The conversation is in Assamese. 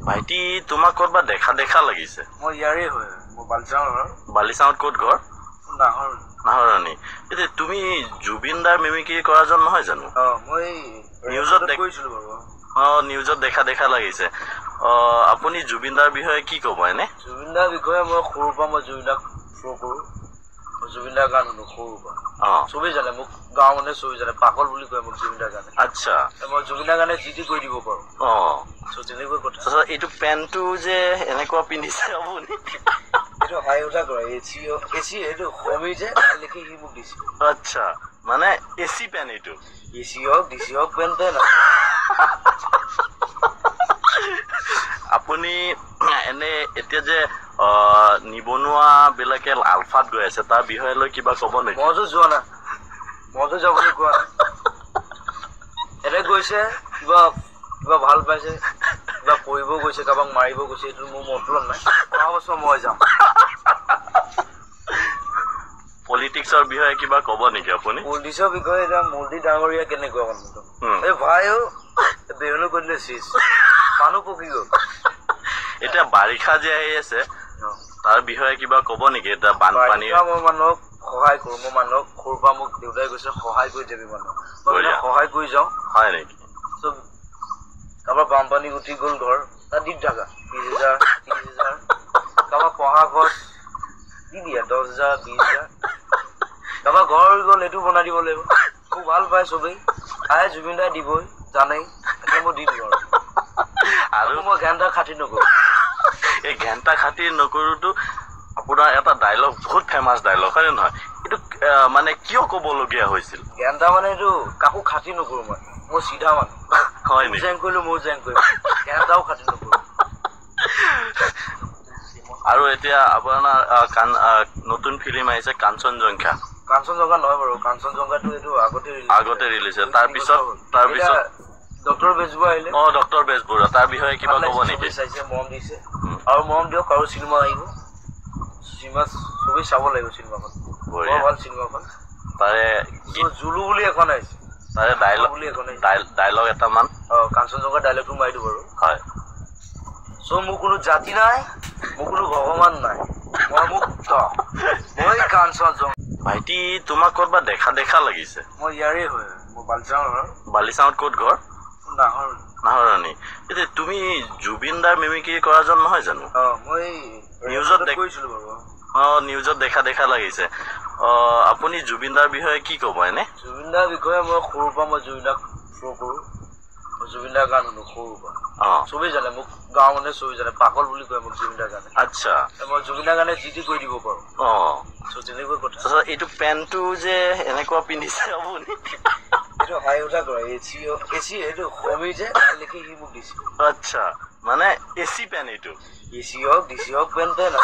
ভাইটি তোমাক ক'ৰবাত দেখা দেখা লাগিছে। মই ইয়াৰে হয়, মই বালিচাঙৰ। বালিচাঙত ক'ত ঘৰ? নাহৰ। নাহৰণি। এতিয়া তুমি জুবিন দাৰ মিমিক্ৰি কৰাজন নহয় জানো? মই নিউজত কৰিছিলোঁ বাৰু। নিউজত দেখা দেখা লাগিছে। আপুনি জুবিন দাৰ বিষয়ে কি ক'ব এনে? জুবিন দাৰ বিষয়ে মই সৰুৰ পৰা মই জুবিন দাক শ্ব' কৰোঁ। জুবিন দাৰ গান শুনো সৰুৰ পৰা। চবেই জানে মোক, গাঁৱৰ মানুহে চবেই জানে, পাগল বুলি কয় মোক জুবিন দাৰ গানে। আচ্ছা। মই জুবিন দাৰ গানে যি টি কৰি দিব পাৰোঁ। তেনেকুৱা কথা। এইটো পেণ্টটো যে এনেকুৱা পিন্ধিছে আপুনি? এইটো হাই উঠা কৰে, এচি এইটো সমী যে লিখি সি মোক দিছে। আচ্ছা, মানে এচি পেন এইটো? এচি হওক ডিচি হওক পেণ্টে না। আপুনি এনে এতিয়া যে নিবনুৱা বিলাকে আলফাত গৈ আছে তাৰ বিষয়ে লৈ কিবা ক'ব নেকি? মইতো যোৱা নাই, মইতো যাবলৈ কোৱা নাই। এনে গৈছে কিবা কিবা ভাল পাইছে, কিবা কৰিব গৈছে, কাৰোবাক মাৰিব গৈছে, এইটো মোৰ মতলব নাই। অহা বছৰ মই যাম। পলিটিক্সৰ বিষয়ে কিবা ক'ব নেকি আপুনি? পলিটিক্সৰ বিষয়ে এতিয়া মোদী ডাঙৰীয়া কেনেকুৱা মানুহটো? এই ভাইও বেহুলো কৰিলে চিজ মানুহ পকি গ'ল। এতিয়া বাৰিষা যে আহি আছে তাৰ বিষয়ে কিবা ক'ব নেকি? এতিয়া বানপানী মই মানুহক সহায় কৰো, মই মানুহক সৰুৰ পৰা মোক দেউতাই কৈছে সহায় কৰি যাবি মানুহক, মই সহায় কৰি যাওঁ। হয় নেকি? চব কাৰোবাৰ বানপানী উঠি গ'ল ঘৰ, তাত দি থাকা 20,000 30,000, কাৰোবাৰ পঢ়া খৰচ দি দিয়া 10,000 20,000, কাৰোবাৰ ঘৰ হৈ গ'ল সেইটো বনাই দিব লাগিব। মোক ভাল পায় চবেই, আহে জুবিন দাই দিবই জানেই, এতিয়া মই দি দিওঁ আৰু মই ঘেণ্টা খাতি নকৰোঁ। এই ঘেণ্টা খাতি নকৰোঁতো আপোনাৰ এটা ডাইলগ বহুত ফেমাছ ডাইলগ হয়নে নহয়? এইটো মানে কিয় ক'বলগীয়া হৈছিল? ঘেণ্টা মানে এইটো কাকো খাতি নকৰোঁ, মই চিধা মানুহ। হয় নেকি? জেং কৰিলোঁ মই জেং কৰিম, ঘেণ্টাও খাতি নকৰোঁ। আৰু এতিয়া আপোনাৰ নতুন ফিল্ম আহিছে কাঞ্চনজংঘা। কাঞ্চনজংঘা নহয় বাৰু, কাঞ্চনজংঘাটো এইটো আগতে ৰিলিজ হৈছে। তাৰপিছত ডক্টৰ বেজবৰুৱা আহিলে। ডক্টৰ বেজবৰুৱা, তাৰ বিষয়ে কিবা ক'ব নেকি? চাইছে, মৰম দিছে আৰু মৰম দিয়ক। আৰু চিনেমা আহিব, চিনেমা চবেই চাব লাগিব চিনেমাখন, বৰ ভাল চিনেমাখন। তাৰে জুলু বুলি এখন আহিছে, তাৰে ডাইলগ এটামান। কাঞ্চনজংঘাৰ ডাইলগটো মাৰি দিওঁ বাৰু। হয়। চ' মোৰ কোনো জাতি নাই, মোৰ কোনো ভগৱান নাই, মই মুক্ত, মই কাঞ্চনজংঘা। ভাইটি তোমাক ক'ৰবাত দেখা দেখা লাগিছে। মই ইয়াৰে হয়, মই বালিচাঙৰ। বালিচাঙত ক'ত ঘৰ? নাহৰ। নাহৰণি। এতিয়া তুমি জুবিন দাৰ মিমিক্ৰি কৰাজন নহয় জানো? মই নিউজত কৰিছিলোঁ বাৰু। নিউজত দেখা দেখা লাগিছে। আপুনি জুবিন দাৰ বিষয়ে কি ক'ব এনে? জুবিন দাৰ বিষয়ে মই সৰুৰ পৰা মই জুবিন দাক শ্ব' কৰোঁ। জুবিন দাৰ গান শুনো সৰুৰ পৰা। চবেই জানে মোক, গাঁৱৰ মানুহে চবেই জানে, পাগল বুলি কয় মোক জুবিন দাৰ গানে। আচ্ছা। মই জুবিন দাৰ গানে যি টি কৰি দিব পাৰোঁ। তেনেকুৱা কথা। এইটো পেণ্টটো যে এনেকুৱা পিন্ধিছে আপুনি? এইটো হাই উঠা কৰে, এচি এইটো সমী যে লিখি সি মোক দিছে। আচ্ছা, মানে এচি পেন এইটো? এচি হওক ডিচি হওক পেণ্টে না।